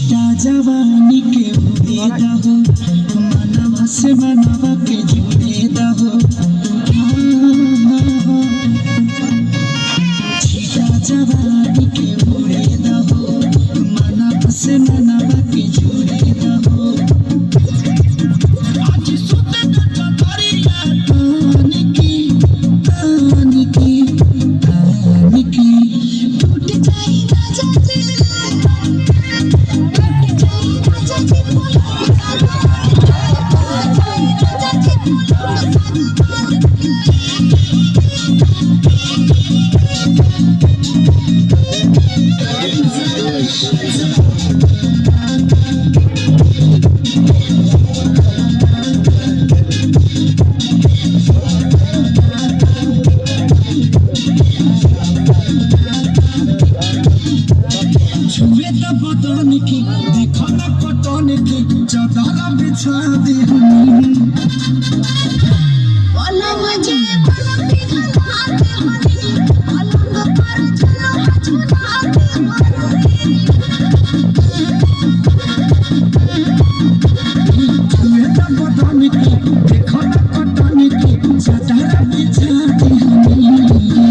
छीटा जवानी के उड़े दहो मनवा से मनवा के जुड़े दहो छीटा जवानी के उड़े दहो मनवा से मनवा के जुड़े दहो आज सुते कटरिया तानी की टूट जाई राजा जी छुए तो बदन की देखो ना कटन की चादर बिछा दे पलंग जे पलंग घनाते हनी पलंग पर चलो झुलाते छुए तो बदन की देखो ना कटन की चादर बिछा दे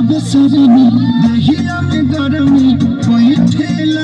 बसरनी दहिया में गरमी कोई ठेला